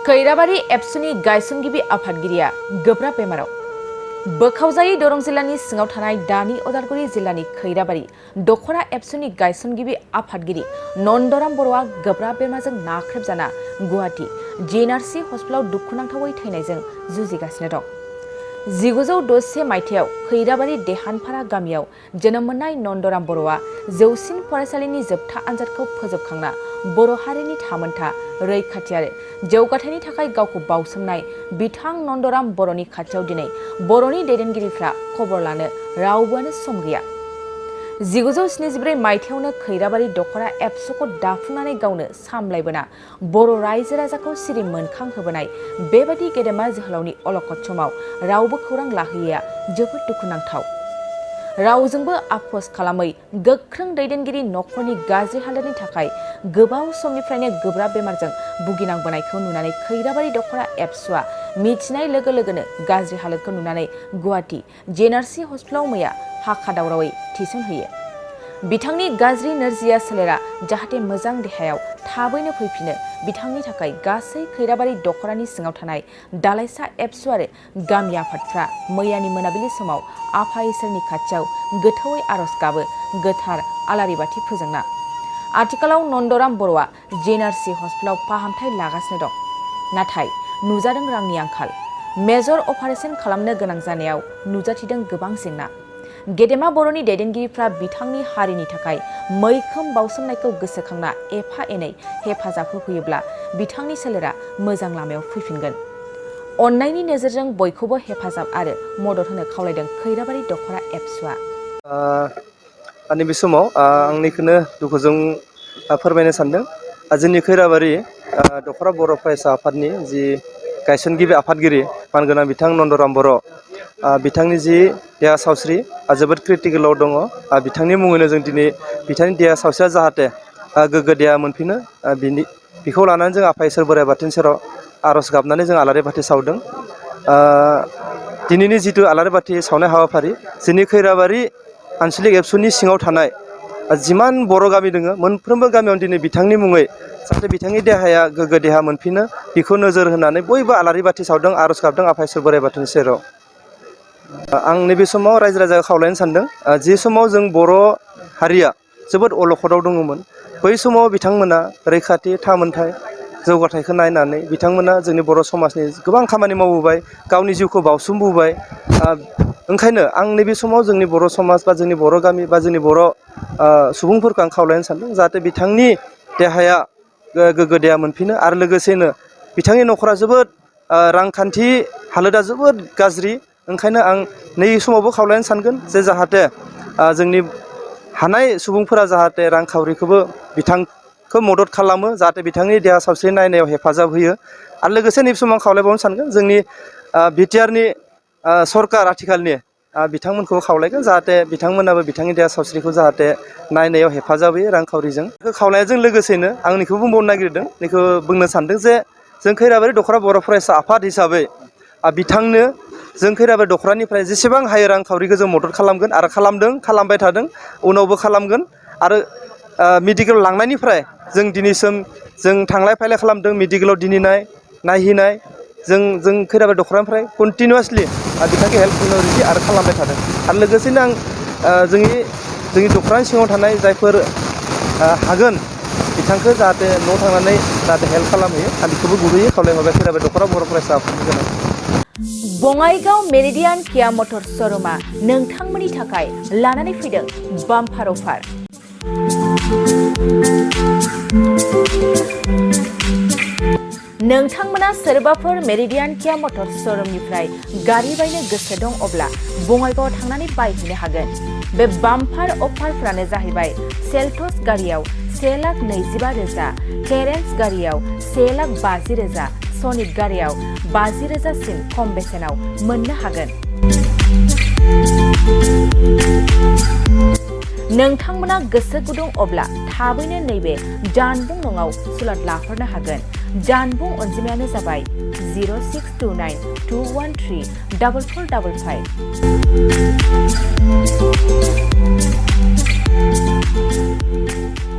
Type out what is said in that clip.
खैराबारि एबसुनि गायसनगिरि आफादगिरिया गोब्राब बेमाराव बोखावजायै दरं जिल्लानि सिङाव थानाय दानि उदालगुरि जिल्लानि खैराबारि दखरा एबसुनि गायसनगिरि आफादगिरि नन्दराम बर'आ गोब्राब बेमारजों नाख्रेबजाना गुवाहाटी जेएनआरसि हस्पिटालाव दुखुनांथावै थैनायजों जुजिगासिनो दं। 1961 मायथाइयाव खैराबारि देहानफारा गामियाव जोनोम मोननाय नन्दराम बर'आ जौसिन फरायसालिनि जोबथा आनजादखौ फोजोबखांना बर' हारिनि थामोनथा रैखाथि आरो जौगाथायनि थाखाय गावखौ बाउसोमनाय बिथां नन्दराम बर'नि खाथियाव दिनै बर'नि दैदेनगिरिफ्रा खबर लानो रावबोआनो सम गैया। 1974 मायथाइयावनो खैराबारि दखरा एबसुखौ दाफुंनानै गावनो सामलायबोना बर' रायजो राजाखौ सिरि मोनखांहोबोनाय बेबादि गेदेमा जोहोलावनि अलखद समाव रावबो खौरां लाहैयैया जोबोद दुखुनांथाव। रावजोंबो आफस खालामै गोख्रों दैदेनगिरि नखरनि गाज्रि हालोदनि थाखाय गोबाव समनिफ्रायनो गोब्राब बेमारजों भुगिनांबोनायखौ नुनानै खैराबारि दखरा एबसुआ मिथिनाय लोगो लोगोनो गाज्रि हालोदखौ नुनानै गुवाहाटी जेएनआरसि हस्पिटालाव मैया हाखा दावरावै थिसनहैयो। बिथांनि गाज्रि नोरजिया सोलेरा जाहाथे मोजां देहायाव थाबैनो फैफिनो बिथांनि थाखाय गासै खैराबारि दखरानि सिङाव थानाय दालाइसा एबसु आरो गामि आफादफ्रा मैयानि मोनाबिलि समाव आफा इसोरनि खाथियाव गोथौयै आरज गाबो गोथार आलारि बाथि फोजोंना। आथिखालाव नन्दराम बर'आ जेएनआरसि हस्पिटालाव फाहामथाय लागासिनो दं। नाथाय नुजादों रांनि आंखाल। मेजर अपारेशन खालामनो गोनां जानायाव नुजाथिदों गोबां जेंना। गेदेमा बर'नि दैदेनगिरिफ्रा बिथांनि हारिनि थाखाय मैखोम बाउसोमनायखौ गोसोखांना एफा एनै हेफाजाब होफैयोब्ला बिथांनि सोलेरा मोजां लामायाव फैफिनगोन। अननायनि नोजोरजों बयखौबो हेफाजाब आरो मदद होनो खावलायदों खैराबारि दखरा एबसुआ। नैबे समाव आंनिखौनो दुखुजों फोरमायनो सानदों। जोंनि खैराबारि दखरा बर' फरायसा आफादनि जि गायसनगिरि आफादगिरि मानगोनां बिथां नन्दराम बर' बिथांनि जि देहा सावस्रि जोबोद क्रिटिकेलाव दङ। बिथांनि मुङैनो जों दिनै बिथांनि देहा सावस्रिया जाहाथे गोग्गो देहा मोनफिनो बिखौ लानानै जों आफा इसोर बोराइ बाथौनि सेराव आरज गाबनानै जों आलारि बाथि सावदों। दिनैनि जिथु आलारि बाथि सावनाय हाबाफारि जोंनि खैराबारि आनसलिक एबसुनि सिङाव थानाय जिमान बर' गामि दङ मोनफ्रोमबो गामियावनो दिनै बिथांनि मुङै जाहाथे बिथांनि देहाया गोग्गो देहा मोनफिनो बेखौ नोजोर होनानै बयबो आलारि बाथि सावदों आरज गाबदों आफा इसोर बोराइ बाथौनि सेराव। आं नैबे समाव रायजो राजाखौ खावलायनो सानदों जि समाव जों बर' हारिया जोबोद अलखदाव दङमोन बै समाव बिथांमोना रैखाथि थामोनथाय जौगाथायखौ नायनानै बिथांमोना जोंनि बर' समाजनि गोबां खामानि मावबोबाय गावनि जिउखौ बाउसोमबोबाय। ओंखायनो आं नैबे समाव जोंनि बर' समाज बा जोंनि बर' गामि बा जोंनि बर' सुबुंफोरखौ आं खावलायनो सानदों जाहाथे बिथांनि देहाया गोग्गो देहा मोनफिनो आरो लोगोसेनो बिथांनि न'खरा जोबोद रांखान्थि हालोदा जोबोद गाज्रि। ओंखायनो आं नै समावबो खावलायनो सानगोन जे जाहाथे जोंनि हानाय सुबुंफोरा जाहाथे रांखावरिखौबो बिथांखौ मदद खालामो जाहाथे बिथांनि देहा सावस्रि नायनायाव हेफाजाब होयो। आरो लोगोसे नैबे समाव आं खावलायबावनो सानगोन जोंनि बिटिआरनि सरकार आथिखालनि बिथांमोनखौ खावलायगोन जाहाथे बिथांमोनाबो बिथांनि देहा सावस्रिखौ जाहाथे नायनायाव हेफाजाब होयो रांखावरिजों। खावलायनायजों लोगोसेनो आं बेखौ बुंबावनो नागिरदों बेखौ बुंनो सानदों जे जों खैराबारि दखरा बर' फरायसा आफाद हिसाबै बिथांनो जों खैराबारि दखरानिफ्राय जेसेबां हायो रांखावरिखौ जों मदद खालामगोन आरो खालामदों खालामबाय थादों उनावबो खालामगोन। आरो मेडिकेल लांनायनिफ्राय जों दिनैसिम जों थांलाय फैलाय खालामदों मेडिकेलाव दिनैनाय नायहैनाय जों खैराबारि दखरानिफ्राय कन्टिनिउसलि बिथांखौ हेल्प होनो रेडि आरो खालामबाय थादों। आरो लोगोसेनो आं जोंनि दखरानि सिङाव थानाय जायफोर हागोन बिथांखौ जाहाथे न'आव थांनानै जाहाथे हेल्प खालामहैयो आं बेखौबो गुबैयै खावलायहरबाय खैराबारि दखरा बर' फरायसा आफादनि गोनां। बङाइगाव मेरिडियान किया मटर श'रुमा नोंथांमोननि थाखाय लानानै फैदों बाम्पार अफार। नोंथांमोना सोरबाफोर मेरिडियान किया मटर श'रुमनिफ्राय गारि बायनो गोसो दं अब्ला बङाइगावआव थांनानै बायहैनो हागोन। बे बाम्पार अफारफ्रानो जाहैबाय सेल्टस गारियाव 1,25,000, क्लेरेन्स गारियाव 1,50,000, सनिक गारियाव 50,000सिम खम बेसेनाव मोननो हागोन। नोंथांमोना गोसो गुदुं अब्ला थाबैनो नैबे जानबुं नङाव सुलाद लाहरनो हागोन। जानबुं अनजिमायानो जाबाय 0629213455।